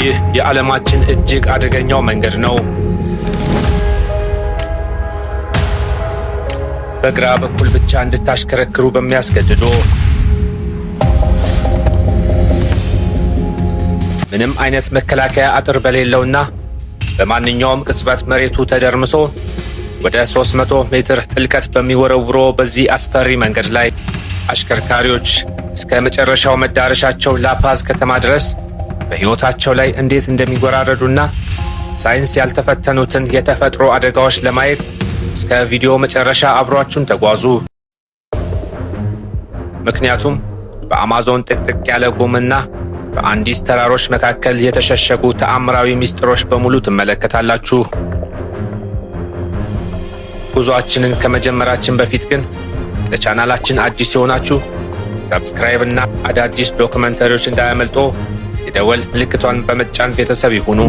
ይህ የዓለማችን እጅግ አደገኛው መንገድ ነው። በግራ በኩል ብቻ እንድታሽከረክሩ በሚያስገድዶ ምንም አይነት መከላከያ አጥር በሌለውና በማንኛውም ቅጽበት መሬቱ ተደርምሶ ወደ 300 ሜትር ጥልቀት በሚወረውሮ በዚህ አስፈሪ መንገድ ላይ አሽከርካሪዎች እስከ መጨረሻው መዳረሻቸው ላፓዝ ከተማ ድረስ በሕይወታቸው ላይ እንዴት እንደሚወራረዱና ሳይንስ ያልተፈተኑትን የተፈጥሮ አደጋዎች ለማየት እስከ ቪዲዮ መጨረሻ አብሯችሁን ተጓዙ። ምክንያቱም በአማዞን ጥቅጥቅ ያለ ጉምና በአንዲስ ተራሮች መካከል የተሸሸጉ ተአምራዊ ምስጢሮች በሙሉ ትመለከታላችሁ። ጉዞአችንን ከመጀመራችን በፊት ግን ለቻናላችን አዲስ የሆናችሁ ሰብስክራይብ እና አዳዲስ ዶክመንተሪዎች እንዳያመልጦ የደወል ምልክቷን በመጫን ቤተሰብ ይሁኑ።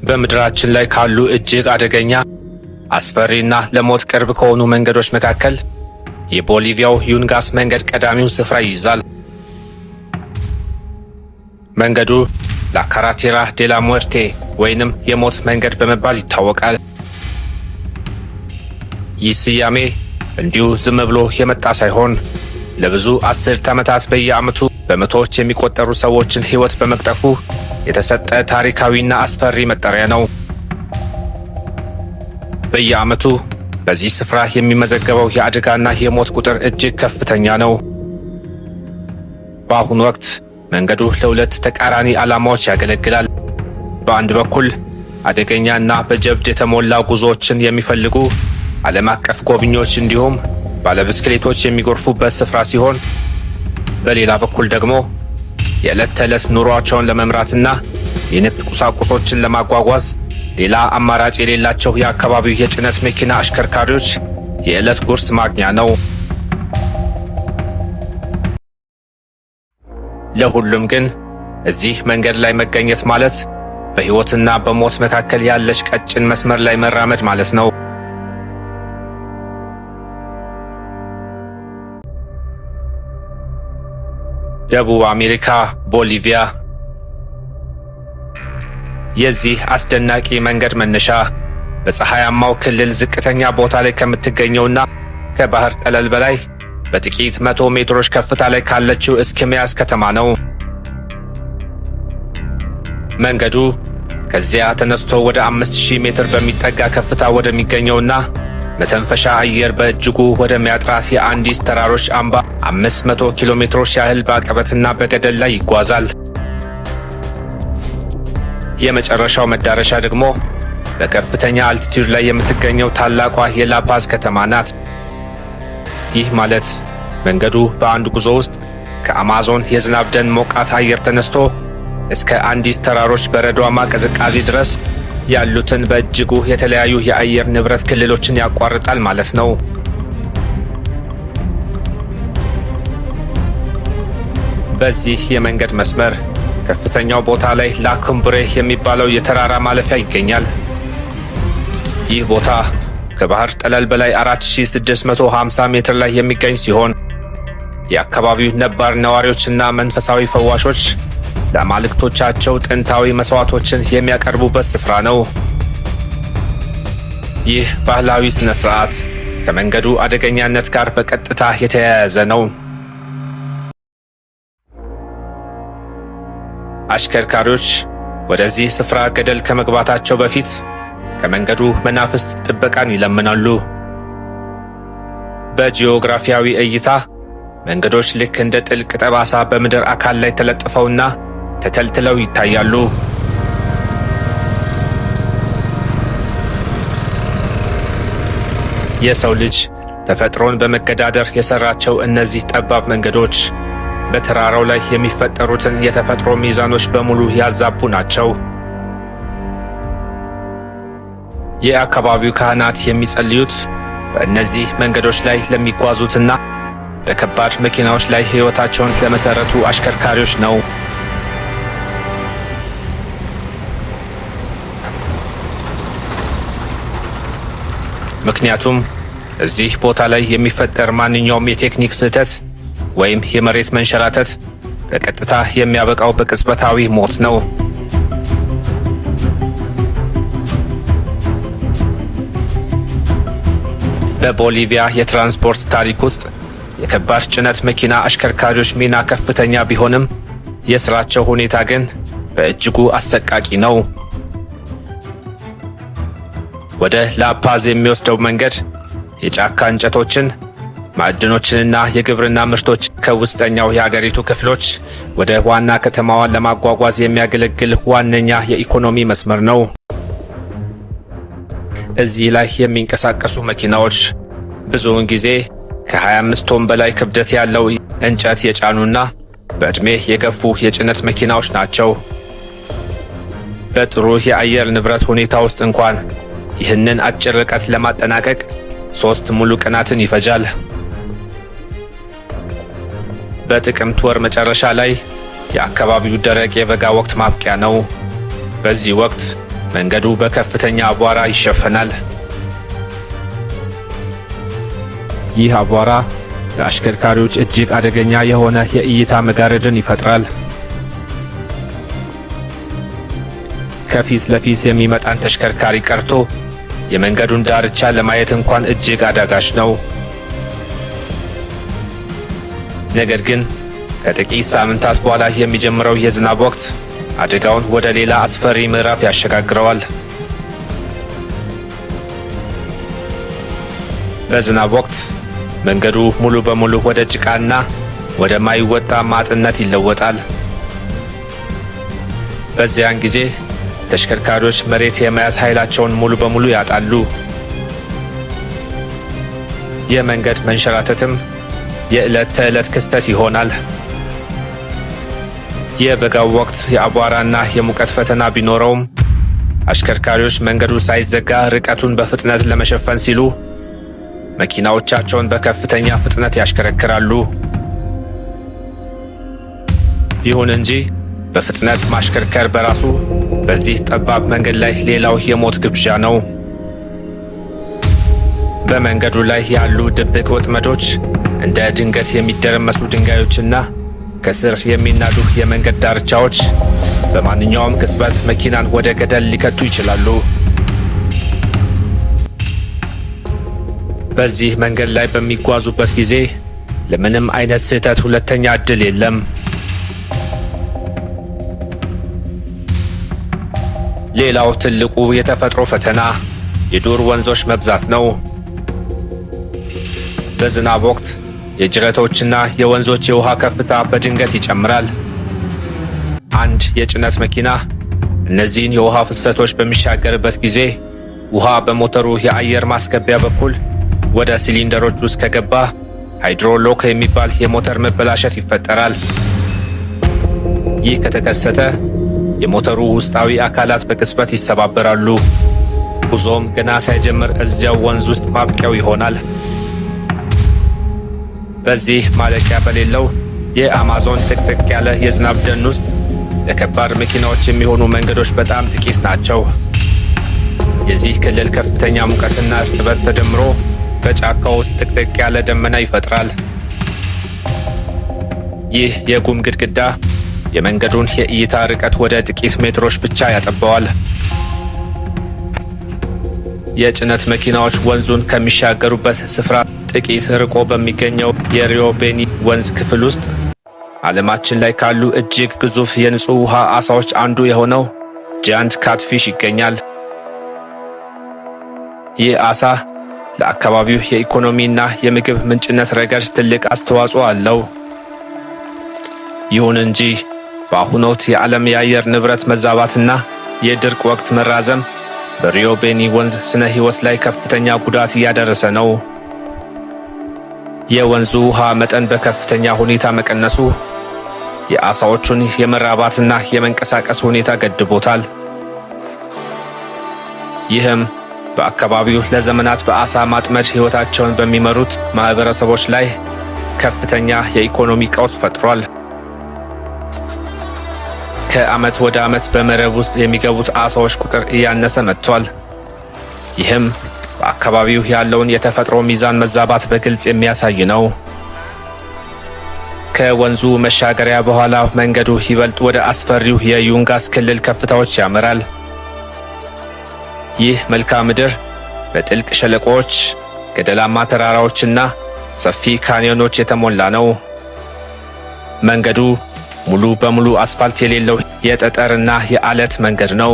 በምድራችን ላይ ካሉ እጅግ አደገኛ አስፈሪና ለሞት ቅርብ ከሆኑ መንገዶች መካከል የቦሊቪያው ዩንጋስ መንገድ ቀዳሚውን ስፍራ ይይዛል። መንገዱ ላካራቴራ ዴላ ሙርቴ ወይንም የሞት መንገድ በመባል ይታወቃል። ይህ ስያሜ እንዲሁ ዝም ብሎ የመጣ ሳይሆን ለብዙ አስርት ዓመታት በየዓመቱ በመቶዎች የሚቆጠሩ ሰዎችን ሕይወት በመቅጠፉ የተሰጠ ታሪካዊና አስፈሪ መጠሪያ ነው። በየዓመቱ በዚህ ስፍራ የሚመዘገበው የአደጋና የሞት ቁጥር እጅግ ከፍተኛ ነው። በአሁኑ ወቅት መንገዱ ለሁለት ተቃራኒ ዓላማዎች ያገለግላል። በአንድ በኩል አደገኛና በጀብድ የተሞላ ጉዞዎችን የሚፈልጉ ዓለም አቀፍ ጎብኚዎች እንዲሁም ባለብስክሌቶች የሚጎርፉበት ስፍራ ሲሆን፣ በሌላ በኩል ደግሞ የዕለት ተዕለት ኑሯቸውን ለመምራትና የንግድ ቁሳቁሶችን ለማጓጓዝ ሌላ አማራጭ የሌላቸው የአካባቢው የጭነት መኪና አሽከርካሪዎች የዕለት ጉርስ ማግኛ ነው። ለሁሉም ግን እዚህ መንገድ ላይ መገኘት ማለት በሕይወትና በሞት መካከል ያለች ቀጭን መስመር ላይ መራመድ ማለት ነው። ደቡብ አሜሪካ ቦሊቪያ። የዚህ አስደናቂ መንገድ መነሻ በፀሐያማው ክልል ዝቅተኛ ቦታ ላይ ከምትገኘውና ከባህር ጠለል በላይ በጥቂት 100 ሜትሮች ከፍታ ላይ ካለችው እስኪሚያስ ከተማ ነው። መንገዱ ከዚያ ተነስቶ ወደ 5000 ሜትር በሚጠጋ ከፍታ ወደሚገኘውና መተንፈሻ አየር በእጅጉ ወደሚያጥራት የአንዲስ ተራሮች አምባ 500 ኪሎ ሜትሮች ያህል በአቀበትና በገደል ላይ ይጓዛል። የመጨረሻው መዳረሻ ደግሞ በከፍተኛ አልቲቲዩድ ላይ የምትገኘው ታላቋ የላፓዝ ከተማ ናት። ይህ ማለት መንገዱ በአንድ ጉዞ ውስጥ ከአማዞን የዝናብ ደን ሞቃት አየር ተነስቶ እስከ አንዲስ ተራሮች በረዷማ ቅዝቃዜ ድረስ ያሉትን በእጅጉ የተለያዩ የአየር ንብረት ክልሎችን ያቋርጣል ማለት ነው። በዚህ የመንገድ መስመር ከፍተኛው ቦታ ላይ ላኩምብሬ የሚባለው የተራራ ማለፊያ ይገኛል። ይህ ቦታ ከባህር ጠለል በላይ 4650 ሜትር ላይ የሚገኝ ሲሆን የአካባቢው ነባር ነዋሪዎችና መንፈሳዊ ፈዋሾች ለአማልክቶቻቸው ጥንታዊ መስዋዕቶችን የሚያቀርቡበት ስፍራ ነው። ይህ ባህላዊ ስነ ስርዓት ከመንገዱ አደገኛነት ጋር በቀጥታ የተያያዘ ነው። አሽከርካሪዎች ወደዚህ ስፍራ ገደል ከመግባታቸው በፊት ከመንገዱ መናፍስት ጥበቃን ይለምናሉ። በጂኦግራፊያዊ እይታ መንገዶች ልክ እንደ ጥልቅ ጠባሳ በምድር አካል ላይ ተለጥፈውና ተተልትለው ይታያሉ። የሰው ልጅ ተፈጥሮን በመገዳደር የሰራቸው እነዚህ ጠባብ መንገዶች በተራራው ላይ የሚፈጠሩትን የተፈጥሮ ሚዛኖች በሙሉ ያዛቡ ናቸው። የአካባቢው ካህናት የሚጸልዩት በእነዚህ መንገዶች ላይ ለሚጓዙትና በከባድ መኪናዎች ላይ ሕይወታቸውን ለመሰረቱ አሽከርካሪዎች ነው። ምክንያቱም እዚህ ቦታ ላይ የሚፈጠር ማንኛውም የቴክኒክ ስህተት ወይም የመሬት መንሸራተት በቀጥታ የሚያበቃው በቅጽበታዊ ሞት ነው። በቦሊቪያ የትራንስፖርት ታሪክ ውስጥ የከባድ ጭነት መኪና አሽከርካሪዎች ሚና ከፍተኛ ቢሆንም የሥራቸው ሁኔታ ግን በእጅጉ አሰቃቂ ነው። ወደ ላፓዝ የሚወስደው መንገድ የጫካ እንጨቶችን፣ ማዕድኖችንና የግብርና ምርቶች ከውስጠኛው የአገሪቱ ክፍሎች ወደ ዋና ከተማዋ ለማጓጓዝ የሚያገለግል ዋነኛ የኢኮኖሚ መስመር ነው። እዚህ ላይ የሚንቀሳቀሱ መኪናዎች ብዙውን ጊዜ ከ25 ቶን በላይ ክብደት ያለው እንጨት የጫኑና በዕድሜ የገፉ የጭነት መኪናዎች ናቸው። በጥሩ የአየር ንብረት ሁኔታ ውስጥ እንኳን ይህንን አጭር ርቀት ለማጠናቀቅ 3 ሙሉ ቀናትን ይፈጃል። በጥቅምት ወር መጨረሻ ላይ የአካባቢው ደረቅ የበጋ ወቅት ማብቂያ ነው። በዚህ ወቅት መንገዱ በከፍተኛ አቧራ ይሸፈናል። ይህ አቧራ ለአሽከርካሪዎች እጅግ አደገኛ የሆነ የእይታ መጋረድን ይፈጥራል። ከፊት ለፊት የሚመጣን ተሽከርካሪ ቀርቶ የመንገዱን ዳርቻ ለማየት እንኳን እጅግ አዳጋች ነው። ነገር ግን ከጥቂት ሳምንታት በኋላ የሚጀምረው የዝናብ ወቅት አደጋውን ወደ ሌላ አስፈሪ ምዕራፍ ያሸጋግረዋል። በዝናብ ወቅት መንገዱ ሙሉ በሙሉ ወደ ጭቃና ወደ ማይወጣ ማጥነት ይለወጣል። በዚያን ጊዜ ተሽከርካሪዎች መሬት የመያዝ ኃይላቸውን ሙሉ በሙሉ ያጣሉ። የመንገድ መንሸራተትም የዕለት ተዕለት ክስተት ይሆናል። የበጋው ወቅት የአቧራና የሙቀት ፈተና ቢኖረውም አሽከርካሪዎች መንገዱ ሳይዘጋ ርቀቱን በፍጥነት ለመሸፈን ሲሉ መኪናዎቻቸውን በከፍተኛ ፍጥነት ያሽከረክራሉ። ይሁን እንጂ በፍጥነት ማሽከርከር በራሱ በዚህ ጠባብ መንገድ ላይ ሌላው የሞት ግብዣ ነው። በመንገዱ ላይ ያሉ ድብቅ ወጥመዶች እንደ ድንገት የሚደረመሱ ድንጋዮችና ከስር የሚናዱ የመንገድ ዳርቻዎች በማንኛውም ቅጽበት መኪናን ወደ ገደል ሊከቱ ይችላሉ። በዚህ መንገድ ላይ በሚጓዙበት ጊዜ ለምንም አይነት ስህተት ሁለተኛ ዕድል የለም። ሌላው ትልቁ የተፈጥሮ ፈተና የዱር ወንዞች መብዛት ነው። በዝናብ ወቅት የጅረቶችና የወንዞች የውሃ ከፍታ በድንገት ይጨምራል። አንድ የጭነት መኪና እነዚህን የውሃ ፍሰቶች በሚሻገርበት ጊዜ ውሃ በሞተሩ የአየር ማስገቢያ በኩል ወደ ሲሊንደሮች ውስጥ ከገባ ሃይድሮሎክ የሚባል የሞተር መበላሸት ይፈጠራል። ይህ ከተከሰተ የሞተሩ ውስጣዊ አካላት በቅጽበት ይሰባበራሉ። ጉዞም ገና ሳይጀምር እዚያው ወንዝ ውስጥ ማብቂያው ይሆናል። በዚህ ማለቂያ በሌለው የአማዞን ጥቅጥቅ ያለ የዝናብ ደን ውስጥ ለከባድ መኪናዎች የሚሆኑ መንገዶች በጣም ጥቂት ናቸው። የዚህ ክልል ከፍተኛ ሙቀትና እርጥበት ተደምሮ በጫካ ውስጥ ጥቅጥቅ ያለ ደመና ይፈጥራል። ይህ የጉም ግድግዳ የመንገዱን የእይታ ርቀት ወደ ጥቂት ሜትሮች ብቻ ያጠባዋል። የጭነት መኪናዎች ወንዙን ከሚሻገሩበት ስፍራ ጥቂት ርቆ በሚገኘው የሪዮ ቤኒ ወንዝ ክፍል ውስጥ ዓለማችን ላይ ካሉ እጅግ ግዙፍ የንጹህ ውሃ ዓሳዎች አንዱ የሆነው ጃያንት ካትፊሽ ይገኛል። ይህ ዓሳ ለአካባቢው የኢኮኖሚና የምግብ ምንጭነት ረገድ ትልቅ አስተዋጽኦ አለው። ይሁን እንጂ በአሁኑ ወቅት የዓለም የአየር ንብረት መዛባትና የድርቅ ወቅት መራዘም በሪዮ ቤኒ ወንዝ ስነ ሕይወት ላይ ከፍተኛ ጉዳት እያደረሰ ነው። የወንዙ ውሃ መጠን በከፍተኛ ሁኔታ መቀነሱ የዓሳዎቹን የመራባትና የመንቀሳቀስ ሁኔታ ገድቦታል። ይህም በአካባቢው ለዘመናት በዓሳ ማጥመድ ሕይወታቸውን በሚመሩት ማኅበረሰቦች ላይ ከፍተኛ የኢኮኖሚ ቀውስ ፈጥሯል። ከዓመት ወደ ዓመት በመረብ ውስጥ የሚገቡት ዓሳዎች ቁጥር እያነሰ መጥቷል። ይህም በአካባቢው ያለውን የተፈጥሮ ሚዛን መዛባት በግልጽ የሚያሳይ ነው። ከወንዙ መሻገሪያ በኋላ መንገዱ ይበልጥ ወደ አስፈሪው የዩንጋስ ክልል ከፍታዎች ያመራል። ይህ መልክዓ ምድር በጥልቅ ሸለቆዎች፣ ገደላማ ተራራዎችና ሰፊ ካንዮኖች የተሞላ ነው። መንገዱ ሙሉ በሙሉ አስፋልት የሌለው የጠጠርና የአለት መንገድ ነው።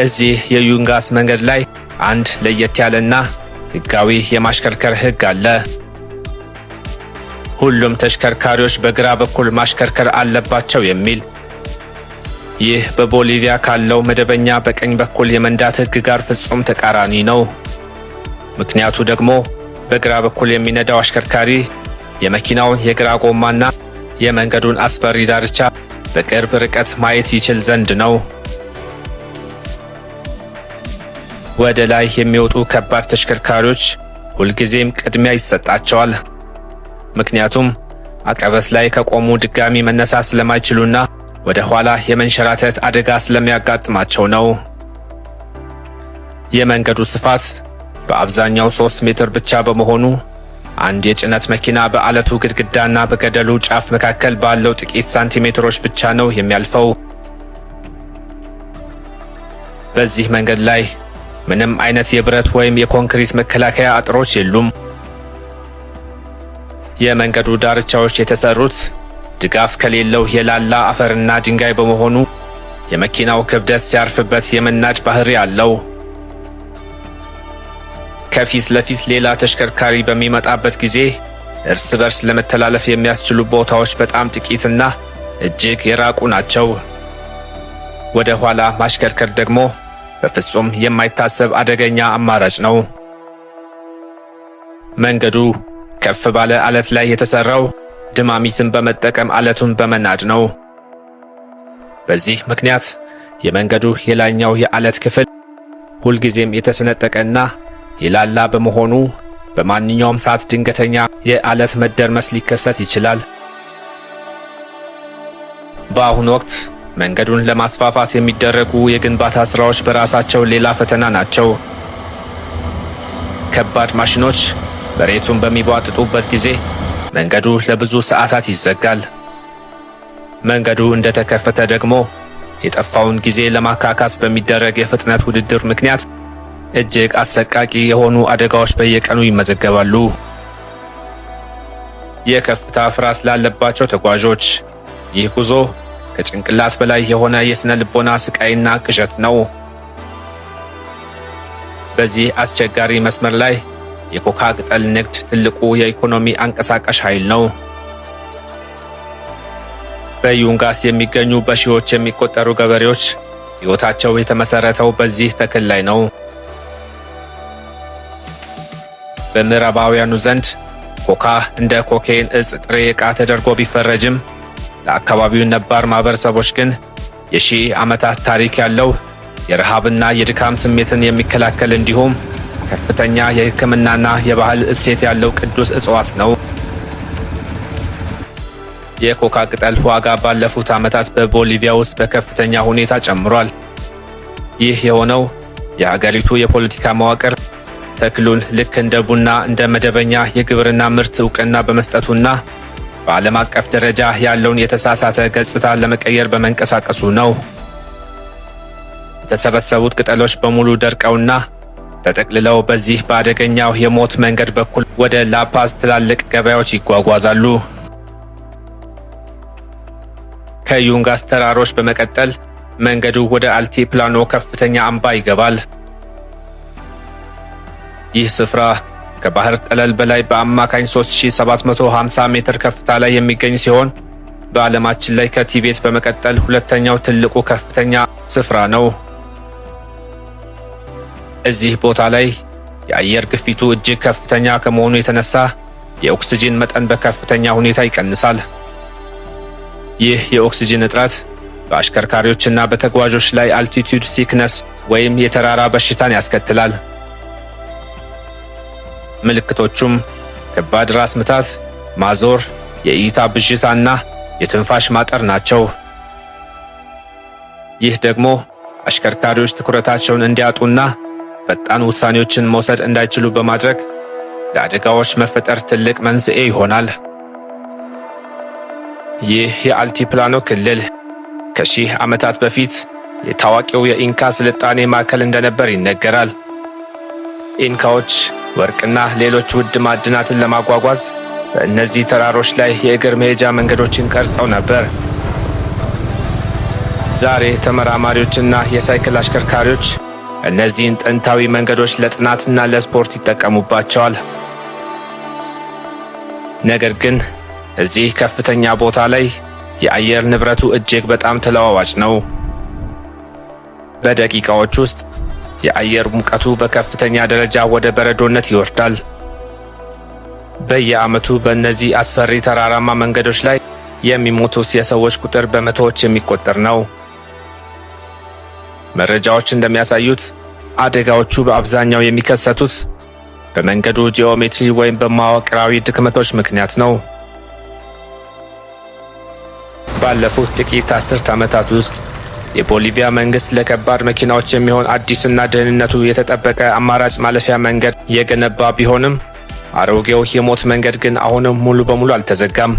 እዚህ የዩንጋስ መንገድ ላይ አንድ ለየት ያለና ሕጋዊ የማሽከርከር ሕግ አለ። ሁሉም ተሽከርካሪዎች በግራ በኩል ማሽከርከር አለባቸው የሚል። ይህ በቦሊቪያ ካለው መደበኛ በቀኝ በኩል የመንዳት ሕግ ጋር ፍጹም ተቃራኒ ነው። ምክንያቱ ደግሞ በግራ በኩል የሚነዳው አሽከርካሪ የመኪናውን የግራ ጎማና የመንገዱን አስፈሪ ዳርቻ በቅርብ ርቀት ማየት ይችል ዘንድ ነው። ወደ ላይ የሚወጡ ከባድ ተሽከርካሪዎች ሁልጊዜም ቅድሚያ ይሰጣቸዋል። ምክንያቱም አቀበት ላይ ከቆሙ ድጋሚ መነሳት ስለማይችሉና ወደ ኋላ የመንሸራተት አደጋ ስለሚያጋጥማቸው ነው። የመንገዱ ስፋት በአብዛኛው 3 ሜትር ብቻ በመሆኑ አንድ የጭነት መኪና በአለቱ ግድግዳና በገደሉ ጫፍ መካከል ባለው ጥቂት ሳንቲሜትሮች ብቻ ነው የሚያልፈው። በዚህ መንገድ ላይ ምንም አይነት የብረት ወይም የኮንክሪት መከላከያ አጥሮች የሉም። የመንገዱ ዳርቻዎች የተሰሩት ድጋፍ ከሌለው የላላ አፈርና ድንጋይ በመሆኑ የመኪናው ክብደት ሲያርፍበት የመናድ ባህሪ አለው። ከፊት ለፊት ሌላ ተሽከርካሪ በሚመጣበት ጊዜ እርስ በርስ ለመተላለፍ የሚያስችሉ ቦታዎች በጣም ጥቂትና እጅግ የራቁ ናቸው። ወደ ኋላ ማሽከርከር ደግሞ በፍጹም የማይታሰብ አደገኛ አማራጭ ነው። መንገዱ ከፍ ባለ አለት ላይ የተሰራው ድማሚትን በመጠቀም አለቱን በመናድ ነው። በዚህ ምክንያት የመንገዱ የላይኛው የአለት ክፍል ሁልጊዜም የተሰነጠቀና የላላ በመሆኑ በማንኛውም ሰዓት ድንገተኛ የአለት መደርመስ ሊከሰት ይችላል። በአሁኑ ወቅት መንገዱን ለማስፋፋት የሚደረጉ የግንባታ ሥራዎች በራሳቸው ሌላ ፈተና ናቸው። ከባድ ማሽኖች መሬቱን በሚቧጥጡበት ጊዜ መንገዱ ለብዙ ሰዓታት ይዘጋል። መንገዱ እንደተከፈተ ደግሞ የጠፋውን ጊዜ ለማካካስ በሚደረግ የፍጥነት ውድድር ምክንያት እጅግ አሰቃቂ የሆኑ አደጋዎች በየቀኑ ይመዘገባሉ። የከፍታ ፍርሃት ላለባቸው ተጓዦች ይህ ጉዞ ከጭንቅላት በላይ የሆነ የስነ ልቦና ስቃይና ቅዠት ነው። በዚህ አስቸጋሪ መስመር ላይ የኮካ ቅጠል ንግድ ትልቁ የኢኮኖሚ አንቀሳቃሽ ኃይል ነው። በዩንጋስ የሚገኙ በሺዎች የሚቆጠሩ ገበሬዎች ሕይወታቸው የተመሰረተው በዚህ ተክል ላይ ነው። በምዕራባውያኑ ዘንድ ኮካ እንደ ኮኬን እጽ ጥሬ ዕቃ ተደርጎ ቢፈረጅም ለአካባቢው ነባር ማህበረሰቦች ግን የሺህ ዓመታት ታሪክ ያለው የረሃብና የድካም ስሜትን የሚከላከል እንዲሁም ከፍተኛ የሕክምናና የባህል እሴት ያለው ቅዱስ እጽዋት ነው። የኮካ ቅጠል ዋጋ ባለፉት ዓመታት በቦሊቪያ ውስጥ በከፍተኛ ሁኔታ ጨምሯል። ይህ የሆነው የሀገሪቱ የፖለቲካ መዋቅር ተክሉን ልክ እንደ ቡና እንደ መደበኛ የግብርና ምርት ዕውቅና በመስጠቱና በዓለም አቀፍ ደረጃ ያለውን የተሳሳተ ገጽታ ለመቀየር በመንቀሳቀሱ ነው። የተሰበሰቡት ቅጠሎች በሙሉ ደርቀውና ተጠቅልለው በዚህ በአደገኛው የሞት መንገድ በኩል ወደ ላፓዝ ትላልቅ ገበያዎች ይጓጓዛሉ። ከዩንጋስ ተራሮች በመቀጠል መንገዱ ወደ አልቲፕላኖ ከፍተኛ አምባ ይገባል። ይህ ስፍራ ከባህር ጠለል በላይ በአማካኝ 3750 ሜትር ከፍታ ላይ የሚገኝ ሲሆን በዓለማችን ላይ ከቲቤት በመቀጠል ሁለተኛው ትልቁ ከፍተኛ ስፍራ ነው። እዚህ ቦታ ላይ የአየር ግፊቱ እጅግ ከፍተኛ ከመሆኑ የተነሳ የኦክሲጅን መጠን በከፍተኛ ሁኔታ ይቀንሳል። ይህ የኦክሲጅን እጥረት በአሽከርካሪዎችና በተጓዦች ላይ አልቲቲዩድ ሲክነስ ወይም የተራራ በሽታን ያስከትላል። ምልክቶቹም ከባድ ራስ ምታት፣ ማዞር፣ የእይታ ብዥታና የትንፋሽ ማጠር ናቸው። ይህ ደግሞ አሽከርካሪዎች ትኩረታቸውን እንዲያጡና ፈጣን ውሳኔዎችን መውሰድ እንዳይችሉ በማድረግ ለአደጋዎች መፈጠር ትልቅ መንስኤ ይሆናል። ይህ የአልቲፕላኖ ክልል ከሺህ ዓመታት በፊት የታዋቂው የኢንካ ስልጣኔ ማዕከል እንደነበር ይነገራል። ኢንካዎች ወርቅና ሌሎች ውድ ማዕድናትን ለማጓጓዝ በእነዚህ ተራሮች ላይ የእግር መሄጃ መንገዶችን ቀርጸው ነበር። ዛሬ ተመራማሪዎችና የሳይክል አሽከርካሪዎች እነዚህን ጥንታዊ መንገዶች ለጥናትና ለስፖርት ይጠቀሙባቸዋል። ነገር ግን እዚህ ከፍተኛ ቦታ ላይ የአየር ንብረቱ እጅግ በጣም ተለዋዋጭ ነው። በደቂቃዎች ውስጥ የአየር ሙቀቱ በከፍተኛ ደረጃ ወደ በረዶነት ይወርዳል። በየዓመቱ በእነዚህ አስፈሪ ተራራማ መንገዶች ላይ የሚሞቱት የሰዎች ቁጥር በመቶዎች የሚቆጠር ነው። መረጃዎች እንደሚያሳዩት አደጋዎቹ በአብዛኛው የሚከሰቱት በመንገዱ ጂኦሜትሪ ወይም በመዋቅራዊ ድክመቶች ምክንያት ነው። ባለፉት ጥቂት አስርት ዓመታት ውስጥ የቦሊቪያ መንግሥት ለከባድ መኪናዎች የሚሆን አዲስና ደህንነቱ የተጠበቀ አማራጭ ማለፊያ መንገድ የገነባ ቢሆንም አሮጌው የሞት መንገድ ግን አሁንም ሙሉ በሙሉ አልተዘጋም።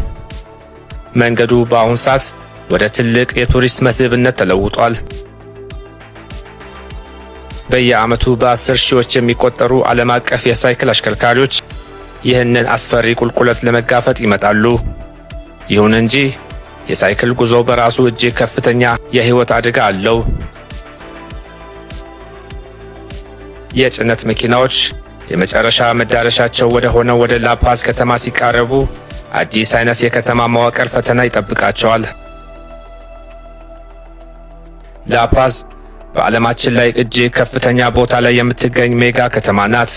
መንገዱ በአሁን ሰዓት ወደ ትልቅ የቱሪስት መስህብነት ተለውጧል። በየዓመቱ በ10 ሺዎች የሚቆጠሩ ዓለም አቀፍ የሳይክል አሽከርካሪዎች ይህንን አስፈሪ ቁልቁለት ለመጋፈጥ ይመጣሉ። ይሁን እንጂ የሳይክል ጉዞ በራሱ እጅግ ከፍተኛ የሕይወት አደጋ አለው። የጭነት መኪናዎች የመጨረሻ መዳረሻቸው ወደ ሆነው ወደ ላፓዝ ከተማ ሲቃረቡ አዲስ አይነት የከተማ መዋቅር ፈተና ይጠብቃቸዋል። ላፓዝ በዓለማችን ላይ እጅግ ከፍተኛ ቦታ ላይ የምትገኝ ሜጋ ከተማ ናት።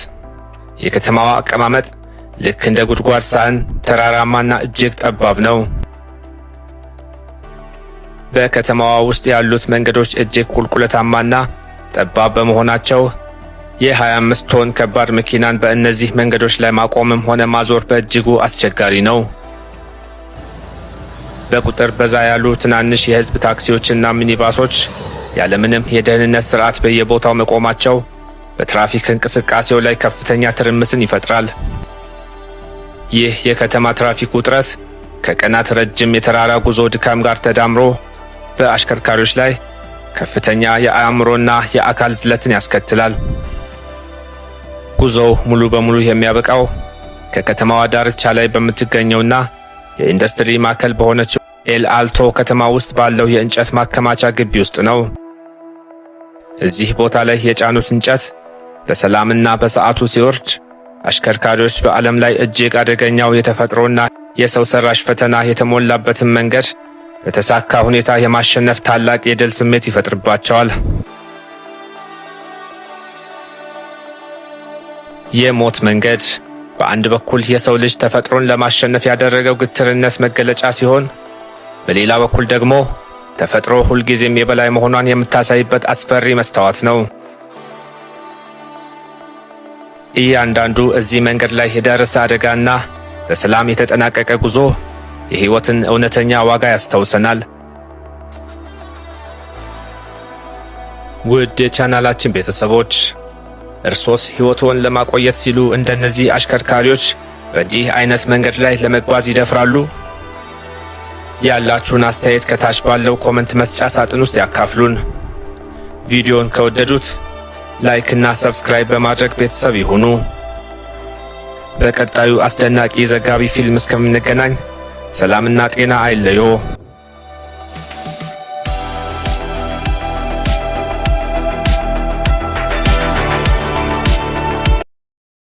የከተማዋ አቀማመጥ ልክ እንደ ጉድጓድ ሳህን ተራራማና እጅግ ጠባብ ነው። በከተማዋ ውስጥ ያሉት መንገዶች እጅግ ቁልቁለታማና ጠባብ በመሆናቸው የ25 ቶን ከባድ መኪናን በእነዚህ መንገዶች ላይ ማቆምም ሆነ ማዞር በእጅጉ አስቸጋሪ ነው። በቁጥር በዛ ያሉ ትናንሽ የሕዝብ ታክሲዎችና ሚኒባሶች ያለምንም የደህንነት ሥርዓት በየቦታው መቆማቸው በትራፊክ እንቅስቃሴው ላይ ከፍተኛ ትርምስን ይፈጥራል። ይህ የከተማ ትራፊክ ውጥረት ከቀናት ረጅም የተራራ ጉዞ ድካም ጋር ተዳምሮ በአሽከርካሪዎች ላይ ከፍተኛ የአእምሮና የአካል ዝለትን ያስከትላል። ጉዞው ሙሉ በሙሉ የሚያበቃው ከከተማዋ ዳርቻ ላይ በምትገኘውና የኢንዱስትሪ ማዕከል በሆነችው ኤል አልቶ ከተማ ውስጥ ባለው የእንጨት ማከማቻ ግቢ ውስጥ ነው። እዚህ ቦታ ላይ የጫኑት እንጨት በሰላምና በሰዓቱ ሲወርድ አሽከርካሪዎች በዓለም ላይ እጅግ አደገኛው የተፈጥሮና የሰው ሰራሽ ፈተና የተሞላበትን መንገድ በተሳካ ሁኔታ የማሸነፍ ታላቅ የድል ስሜት ይፈጥርባቸዋል። የሞት መንገድ በአንድ በኩል የሰው ልጅ ተፈጥሮን ለማሸነፍ ያደረገው ግትርነት መገለጫ ሲሆን፣ በሌላ በኩል ደግሞ ተፈጥሮ ሁልጊዜም የበላይ መሆኗን የምታሳይበት አስፈሪ መስታወት ነው። እያንዳንዱ እዚህ መንገድ ላይ የደረሰ አደጋና በሰላም የተጠናቀቀ ጉዞ የሕይወትን እውነተኛ ዋጋ ያስታውሰናል። ውድ የቻናላችን ቤተሰቦች፣ እርሶስ ሕይወቶን ለማቆየት ሲሉ እንደነዚህ አሽከርካሪዎች በዚህ አይነት መንገድ ላይ ለመጓዝ ይደፍራሉ? ያላችሁን አስተያየት ከታች ባለው ኮመንት መስጫ ሳጥን ውስጥ ያካፍሉን። ቪዲዮን ከወደዱት ላይክ እና ሰብስክራይብ በማድረግ ቤተሰብ ይሁኑ። በቀጣዩ አስደናቂ ዘጋቢ ፊልም እስከምንገናኝ ሰላምና ጤና አይለዮ።